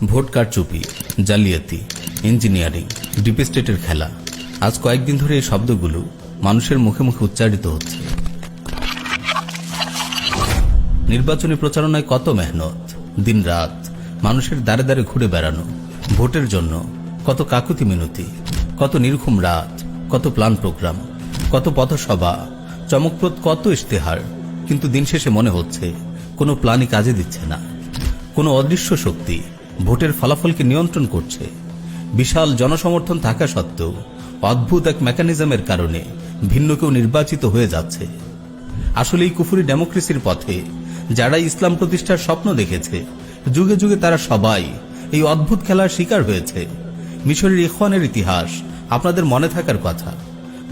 Vote কারচুপি, জালিয়াতি, engineering, deep স্টেটের খেলা। আজ কয়েকদিন ধরে এই শব্দগুলো মানুষের মুখে মুখে উচ্চারিত হচ্ছে। নির্বাচনী প্রচারণায় কত মেহনত, দিনরাত মানুষের দ্বারে দ্বারে ঘুরে বেড়ানো, ভোটের জন্য কত কাকুতি মিনতি, কত নির্ঘুম রাত, কত প্ল্যান প্রোগ্রাম, কত পথসভা, চমকপ্রদ কত ইশতেহার। কিন্তু দিন শেষে মনে হচ্ছে কোনো প্ল্যানই কাজে দিচ্ছে না। কোনো অদৃশ্য শক্তি ভোটের ফলাফলকে নিয়ন্ত্রণ করছে। বিশাল জনসমর্থন থাকা সত্ত্বেও অদ্ভুত এক মেকানিজমের কারণে ভিন্ন কেউ নির্বাচিত হয়ে যাচ্ছে। আসলে এই কুফরি ডেমোক্রেসির পথে যারা ইসলাম প্রতিষ্ঠার স্বপ্ন দেখেছে, যুগে যুগে তারা সবাই এই অদ্ভুত খেলার শিকার হয়েছে। মিশরের ইখওয়ানের ইতিহাস আপনাদের মনে থাকার কথা।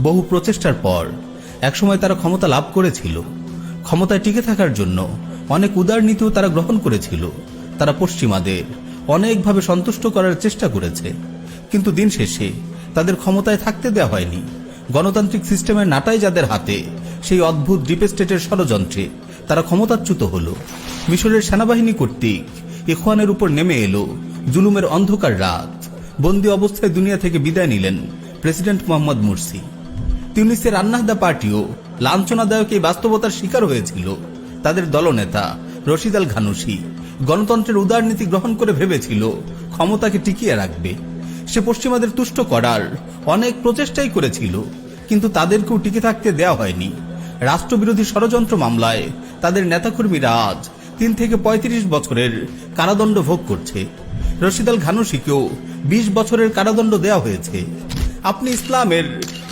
বহু প্রচেষ্টার পর একসময় তারা ক্ষমতা লাভ করেছিল। ক্ষমতায় টিকে থাকার জন্য অনেক উদার নীতিও তারা গ্রহণ করেছিল। তারা পশ্চিমাদের অনেকভাবে সন্তুষ্ট করার চেষ্টা করেছে, কিন্তু দিন শেষে তাদের ক্ষমতায় থাকতে দেওয়া হয়নি। গণতান্ত্রিক সিস্টেমের নাটাই যাদের হাতে, সেই অদ্ভুত ডিপ স্টেটের ষড়যন্ত্রে তারা ক্ষমতাচ্যুত হল। মিশরের সেনাবাহিনী কর্তৃক ইখওয়ানের উপর নেমে এলো জুলুমের অন্ধকার রাত। বন্দী অবস্থায় দুনিয়া থেকে বিদায় নিলেন প্রেসিডেন্ট মোহাম্মদ মুরসি। তিউনিসের আন্নাহদা পার্টিও লাঞ্ছনাদায়ক এই বাস্তবতার শিকার হয়েছিল। তাদের দলনেতা রশিদ আল ঘানুশি গণতন্ত্রের উদারনীতি গ্রহণ করে ভেবেছিল ক্ষমতাকে টিকিয়ে রাখবে। সে পশ্চিমাদের তুষ্ট করার অনেক প্রচেষ্টাই করেছিল, কিন্তু তাদেরকেও টিকে থাকতে দেওয়া হয়নি। রাষ্ট্রবিরোধী ষড়যন্ত্র মামলায় তাদের নেতাকর্মীরা আজ 3 থেকে 35 বছরের কারাদণ্ড ভোগ করছে। রশিদ আল ঘানুশিকেও 20 বছরের কারাদণ্ড দেওয়া হয়েছে। আপনি ইসলামের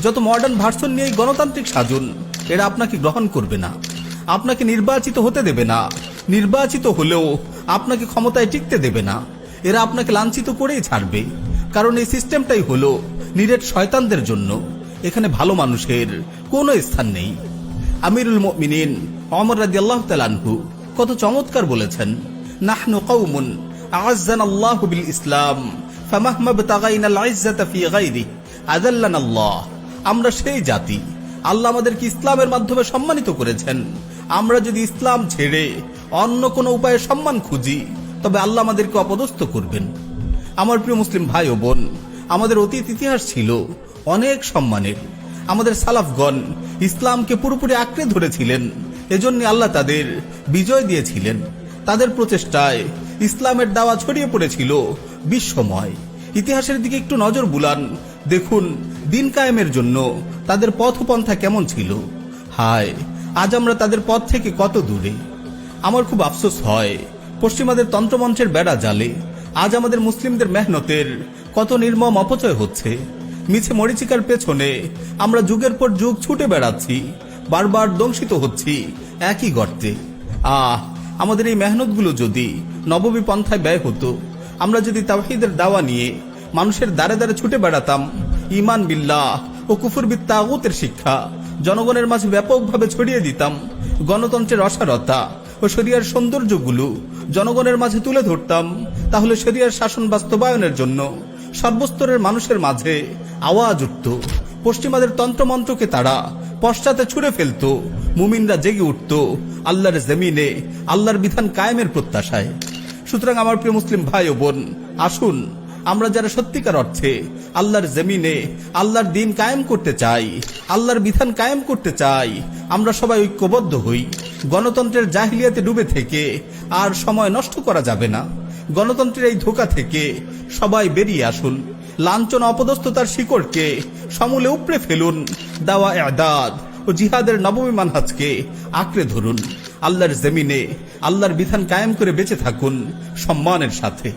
যত মডার্ন ভার্সন নিয়ে গণতান্ত্রিক সাজুন, এরা আপনাকে গ্রহণ করবে না, আপনাকে নির্বাচিত হতে দেবে না। নির্বাচিত হলেও আপনাকে ক্ষমতায় টিকতে দেবে না। এরা আপনাকে লাঞ্ছিত করেই ছাড়বে, কারণ এই সিস্টেমটাই হলো নিরেট শয়তানদের জন্য। এখানে ভালো মানুষের কোনো স্থান নেই। আমিরুল মুমিনিন ওমর রাদিয়াল্লাহু তাআলা আনহু কত চমৎকার বলেছেন, নাহনু কওমুন আ'আজ্জানাল্লাহু বিল ইসলাম ফামাহমা বতাগাইনাল ইজ্জাতা ফি গায়রি আযাল্লানাল্লাহ। আমরা সেই জাতি, আল্লাহ আমাদেরকে ইসলামের মাধ্যমে সম্মানিত করেছেন। আমরা যদি ইসলাম ছেড়ে অন্য কোনো উপায়ে সম্মান খুঁজি, তবে আল্লাহ আমাদেরকে অপদস্থ করবেন। আমার প্রিয় মুসলিম ভাই ও বোন, আমাদের অতীত ইতিহাস ছিল অনেক সম্মানের। আমাদের সালাফগণ ইসলামকে পুরোপুরি আঁকড়ে ধরেছিলেন, এজন্য আল্লাহ তাদের বিজয় দিয়েছিলেন। তাদের প্রচেষ্টায় ইসলামের দাওয়া ছড়িয়ে পড়েছিল বিশ্বময়। ইতিহাসের দিকে একটু নজর বুলান, দেখুন দিন কায়েমের জন্য তাদের পথপন্থা কেমন ছিল। হায়, আজ আমরা তাদের পথ থেকে কত দূরে। আমার খুব আফসোস হয়, পশ্চিমাদের তন্ত্রমন্ত্রের বেড়া জালে আজ আমাদের মুসলিমদের মেহনতের কত নির্মম অপচয় হচ্ছে। মিছে মরিচিকার পেছনে আমরা যুগের পর যুগ ছুটে বেড়াচ্ছি, বারবার দংশিত হচ্ছি একই গর্তে। আমাদের এই মেহনতগুলো যদি নববী পন্থায় ব্যয় হতো, আমরা যদি তাওহীদের দাওয়া নিয়ে মানুষের দ্বারে দ্বারে ছুটে বেড়াতাম, ঈমান বিল্লাহ ও কুফর বিত তাগুতের শিক্ষা জনগণের মাঝে ব্যাপকভাবে ছড়িয়ে দিতাম, গণতন্ত্রের অসারতা ও শরিয়ার সৌন্দর্যগুলো জনগণের মাঝে তুলে ধরতাম, তাহলে শরিয়ার শাসন বাস্তবায়নের জন্য সর্বস্তরের মানুষের মাঝে আওয়াজ উঠত। পশ্চিমাদের তন্ত্রমন্ত্রকে তারা পশ্চাতে ছুড়ে ফেলত। মুমিনরা জেগে উঠত আল্লাহর জমিনে আল্লাহর বিধান কায়েমের প্রত্যাশায়। সুতরাং আমার প্রিয় মুসলিম ভাই ও বোন, আসুন আমরা যারা সত্যিকার অর্থে আল্লাহর জমিনে আল্লাহর দিন কায়েম করতে চাই, আল্লাহর বিধান কায়েম করতে চাই, আমরা সবাই ঐক্যবদ্ধ হই। গণতন্ত্রের জাহিলিয়াতে ডুবে থেকে আর সময় নষ্ট করা যাবে না। গণতন্ত্রের এই ধোঁকা থেকে সবাই বেরিয়ে আসুন। লাঞ্ছনা অপদস্থতার শিকড়কে সমূলে উপড়ে ফেলুন। দাওয়া ইআদাদ ও জিহাদের নববী মানহাজকে আঁকড়ে ধরুন। আল্লাহর জমিনে আল্লাহর বিধান কায়েম করে বেঁচে থাকুন সম্মানের সাথে।